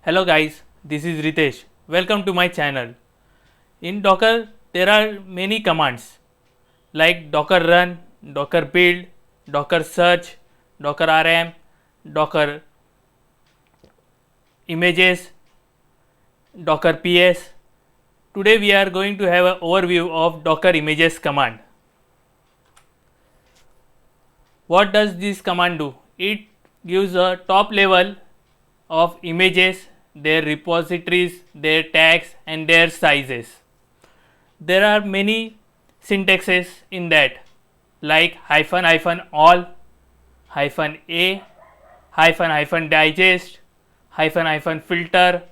Hello guys, this is Ritesh. Welcome to my channel. In Docker there are many commands like docker run, docker build, docker search, docker rm, docker images, docker ps. Today we are going to have an overview of docker images command. What does this command do? It gives a top level of images, their repositories, their tags and their sizes. There are many syntaxes in that like hyphen hyphen all, hyphen a, hyphen hyphen digest, hyphen hyphen filter,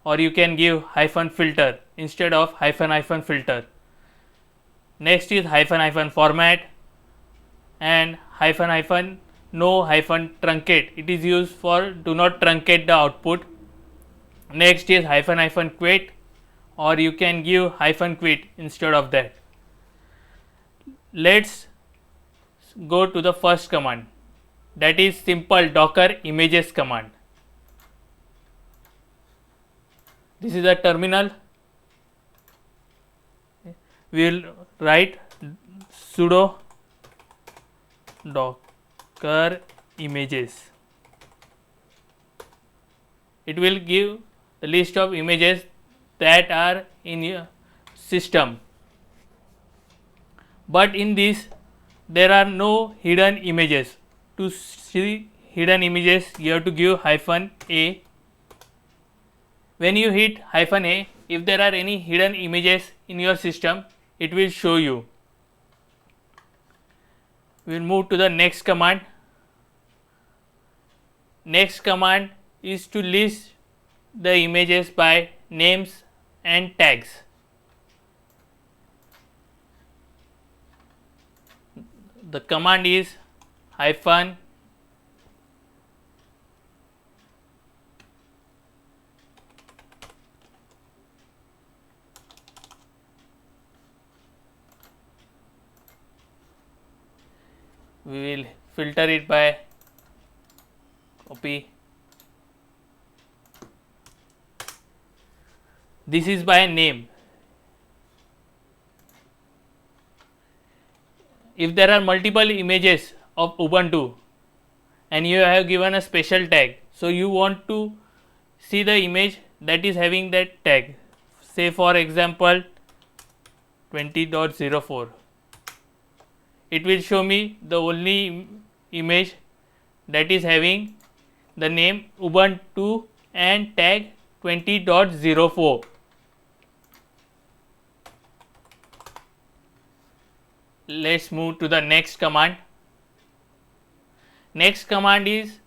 or you can give hyphen filter instead of hyphen hyphen filter. Next is hyphen hyphen format and hyphen hyphen no hyphen truncate. It is used for do not truncate the output. Next is hyphen hyphen quit, or you can give hyphen quit instead of that. Let's go to the first command, that is simple docker images command. This is a terminal. We will write sudo docker images. It will give the list of images that are in your system, but in this there are no hidden images. To see hidden images you have to give hyphen a. When you hit hyphen a, if there are any hidden images in your system, it will show you. We will move to the next command. Next command is to list the images by names and tags. The command is hyphen we will filter it by copy. This is by name. If there are multiple images of Ubuntu and you have given a special tag, so you want to see the image that is having that tag, say for example 20.04, it will show me the only image that is having the name Ubuntu and tag 20.04. Let's move to the next command. Next command is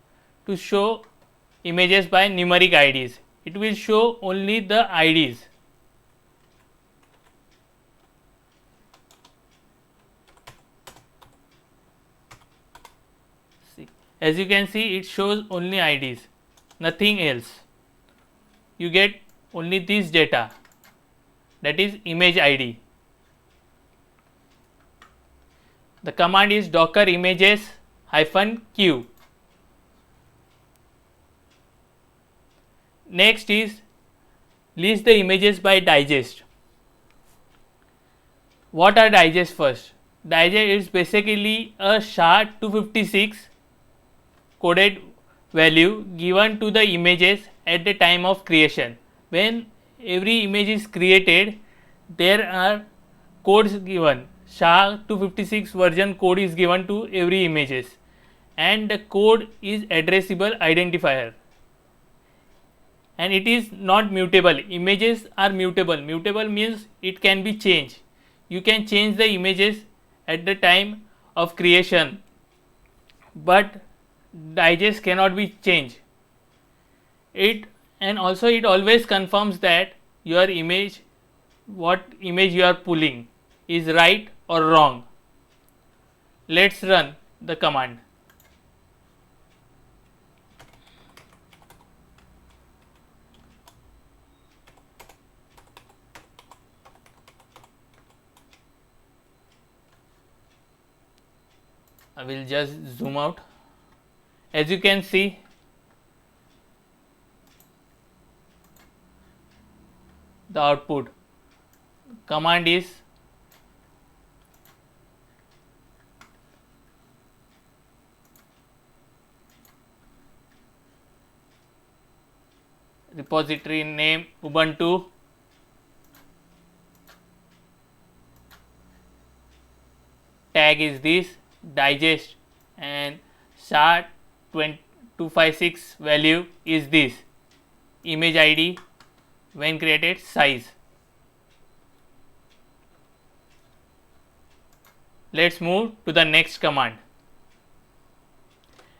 to show images by numeric IDs. It will show only the IDs. See, as you can see, it shows only IDs, nothing else. You get only this data, that is image ID. The command is docker images hyphen q. Next is list the images by digest. What are digest first? Digest is basically a SHA-256 coded value given to the images at the time of creation. When every image is created, there are codes given. SHA-256 version code is given to every images, and the code is addressable identifier, and it is not mutable. Images are mutable. Mutable means it can be changed. You can change the images at the time of creation, but digest cannot be changed. And also it always confirms that your image, what image you are pulling, is right or wrong. Let's run the command. I will just zoom out. As you can see, the output. Command is repository name Ubuntu, tag is this digest, and SHA-256 value is this image ID when created size. Let's move to the next command.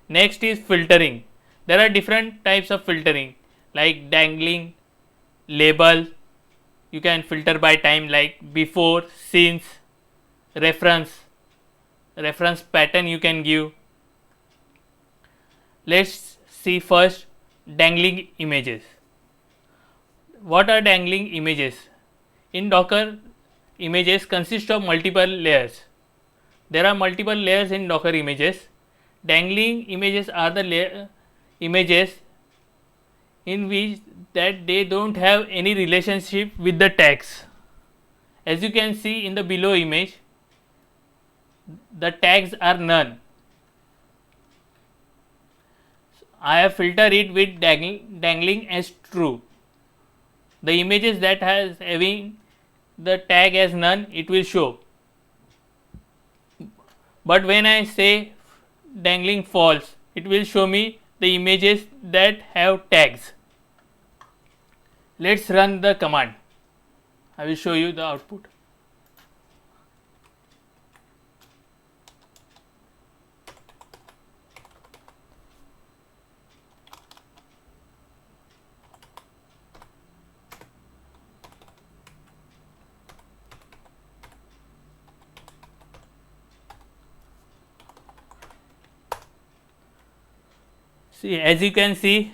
Next is filtering. There are different types of filtering like dangling, label. You can filter by time like before, since, reference pattern you can give. Let's see first dangling images. What are dangling images? In Docker, images consist of multiple layers. There are multiple layers in Docker images. Dangling images are the images in which that they don't have any relationship with the tags. As you can see in the below image, the tags are none. I have filtered it with dangling as true. The images that has having the tag as none, it will show. But when I say dangling false, it will show me the images that have tags. Let's run the command. I will show you the output. See, as you can see,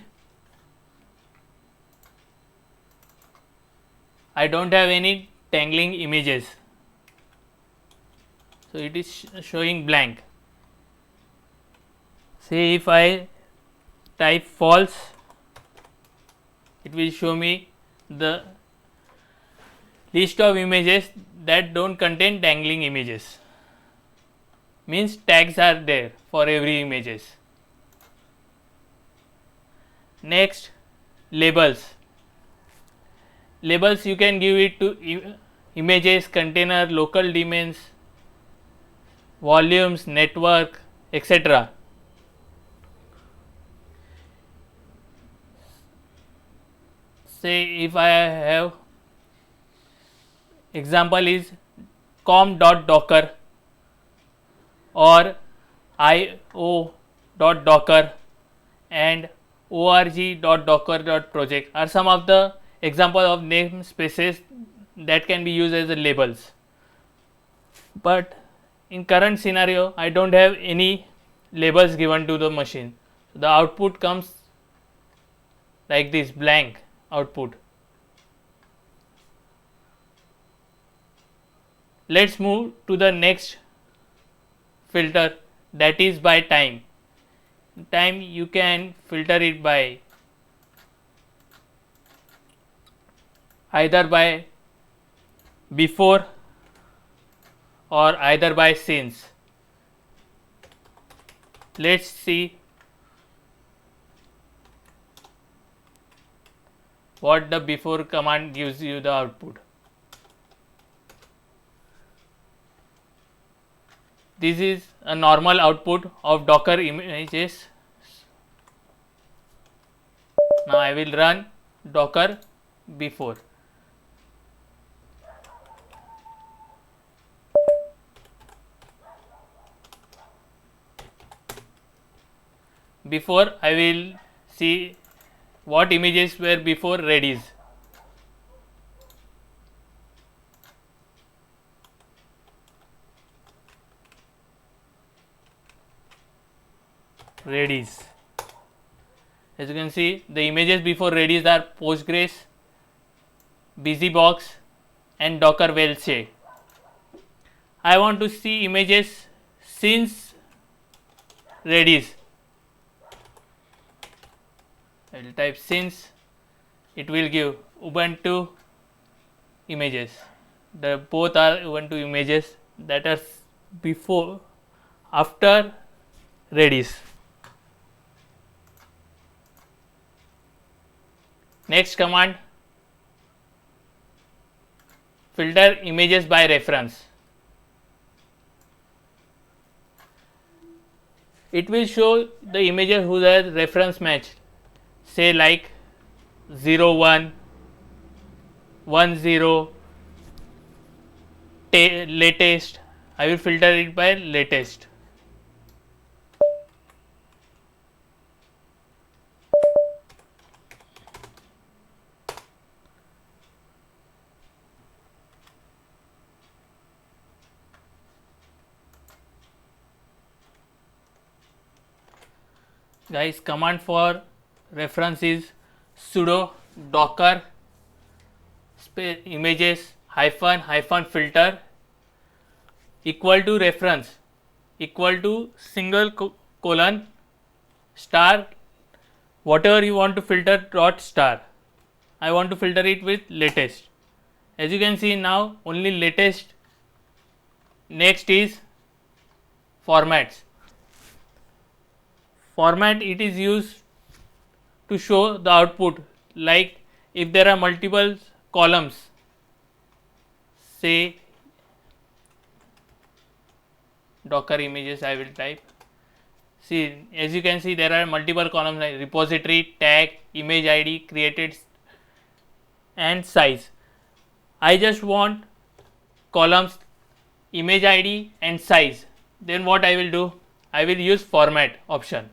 I don't have any dangling images, so it is showing blank. See, if I type false, it will show me the list of images that don't contain dangling images. Means tags are there for every images. Next, labels. Labels you can give it to images, container, local daemons, volumes, network, etc. Say if I have example is com.docker or io.docker and org.docker.project are some of the example of namespaces that can be used as the labels. But in current scenario, I don't have any labels given to the machine. So the output comes like this, blank output. Let's move to the next filter, that is by time. Time you can filter it by either by before or either by since. Let's see what the before command gives you the output. This is a normal output of Docker images. Now I will run Docker before. Before I will see what images were before Redis. Redis. As you can see, the images before Redis are Postgres, BusyBox and Docker Welsh. I want to see images since Redis. I will type since, it will give Ubuntu images. The both are Ubuntu images that are before, after Redis. Next command, filter images by reference. It will show the images whose are reference matched, say like 01, 10, latest. I will filter it by latest. Guys, command for reference is sudo docker images hyphen filter equal to reference equal to single colon star whatever you want to filter dot star. I want to filter it with latest. As you can see now, only latest. Next is formats. Format, it is used to show the output, like if there are multiple columns, say docker images, I will type. See, as you can see, there are multiple columns like repository, tag, image ID, created and size. I just want columns, image ID and size. Then what I will do, I will use format option.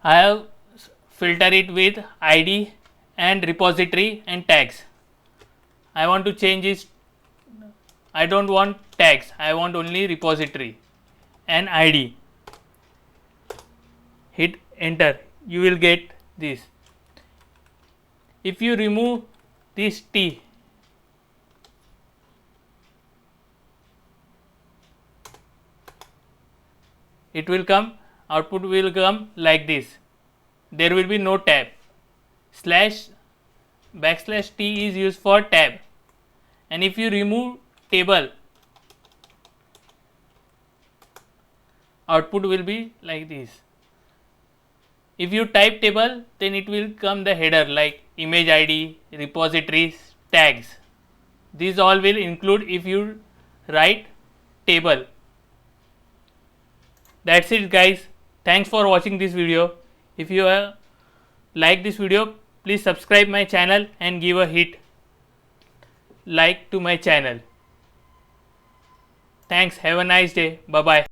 I have filtered it with ID and repository and tags. I want to change this. I don't want tags, I want only repository and ID. Hit enter, you will get this. If you remove this T, it will come, output will come like this. There will be no tab. Backslash T is used for tab, and if you remove table, output will be like this. If you type table, then it will come the header like image ID, repositories, tags. These all will include if you write table. That's it guys. Thanks for watching this video. If you like this video, please subscribe my channel and give a hit like to my channel. Thanks. Have a nice day. Bye bye.